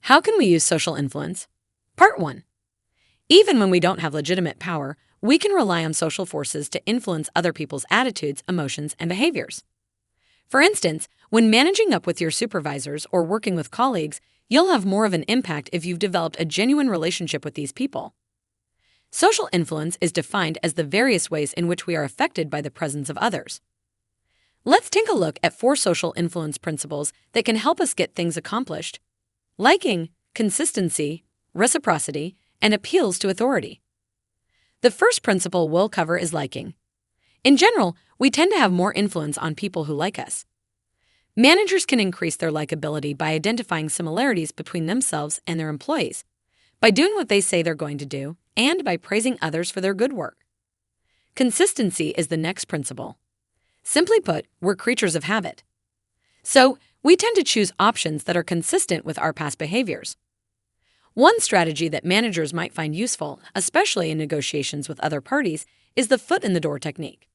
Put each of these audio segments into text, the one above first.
How can we use social influence? Part 1. Even when we don't have legitimate power, we can rely on social forces to influence other people's attitudes, emotions, and behaviors. For instance, when managing up with your supervisors or working with colleagues, you'll have more of an impact if you've developed a genuine relationship with these people. Social influence is defined as the various ways in which we are affected by the presence of others. Let's take a look at 4 social influence principles that can help us get things accomplished: liking, consistency, reciprocity, and appeals to authority. The first principle we'll cover is liking. In general, we tend to have more influence on people who like us. Managers can increase their likability by identifying similarities between themselves and their employees, by doing what they say they're going to do, and by praising others for their good work. Consistency is the next principle. Simply put, we're creatures of habit. So, we tend to choose options that are consistent with our past behaviors. One strategy that managers might find useful, especially in negotiations with other parties, is the foot-in-the-door technique.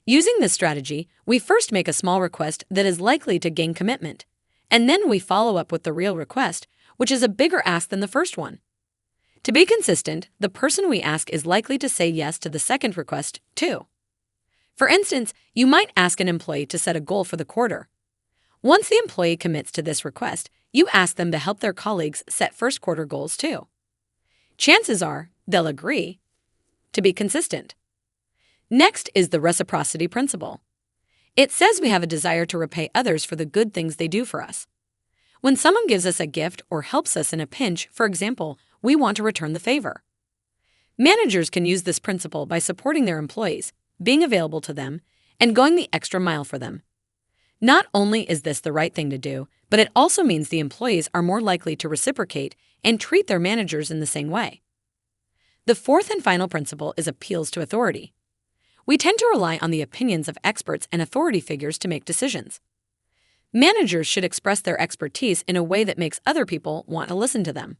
Using this strategy, we first make a small request that is likely to gain commitment, and then we follow up with the real request, which is a bigger ask than the first one. To be consistent, the person we ask is likely to say yes to the second request, too. For instance, you might ask an employee to set a goal for the quarter. Once the employee commits to this request, you ask them to help their colleagues set first quarter goals, too. Chances are they'll agree. To be consistent. Next is the reciprocity principle. It says we have a desire to repay others for the good things they do for us. When someone gives us a gift or helps us in a pinch, for example, we want to return the favor. Managers can use this principle by supporting their employees, being available to them, and going the extra mile for them. Not only is this the right thing to do, but it also means the employees are more likely to reciprocate and treat their managers in the same way. The fourth and final principle is appeals to authority. We tend to rely on the opinions of experts and authority figures to make decisions. Managers should express their expertise in a way that makes other people want to listen to them.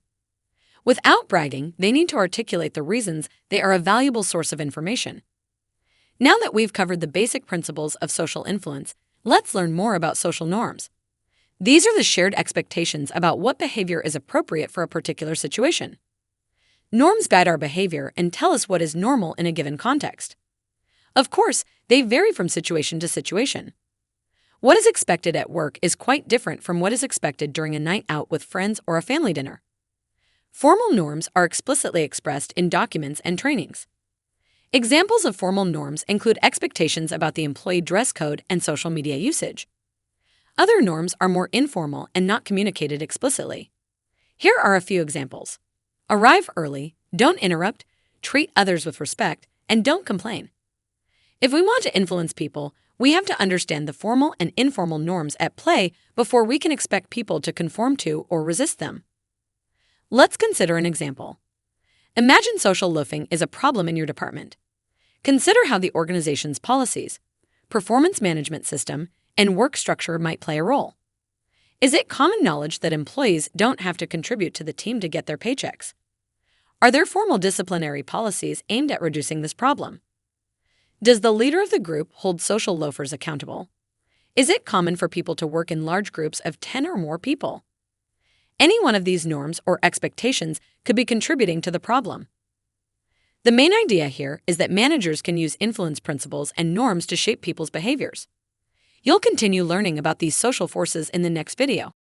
Without bragging, they need to articulate the reasons they are a valuable source of information. Now that we've covered the basic principles of social influence, let's learn more about social norms. These are the shared expectations about what behavior is appropriate for a particular situation. Norms guide our behavior and tell us what is normal in a given context. Of course, they vary from situation to situation. What is expected at work is quite different from what is expected during a night out with friends or a family dinner. Formal norms are explicitly expressed in documents and trainings. Examples of formal norms include expectations about the employee dress code and social media usage. Other norms are more informal and not communicated explicitly. Here are a few examples. Arrive early, don't interrupt, treat others with respect, and don't complain. If we want to influence people, we have to understand the formal and informal norms at play before we can expect people to conform to or resist them. Let's consider an example. Imagine social loafing is a problem in your department. Consider how the organization's policies, performance management system, and work structure might play a role. Is it common knowledge that employees don't have to contribute to the team to get their paychecks? Are there formal disciplinary policies aimed at reducing this problem? Does the leader of the group hold social loafers accountable? Is it common for people to work in large groups of 10 or more people? Any one of these norms or expectations could be contributing to the problem. The main idea here is that managers can use influence principles and norms to shape people's behaviors. You'll continue learning about these social forces in the next video.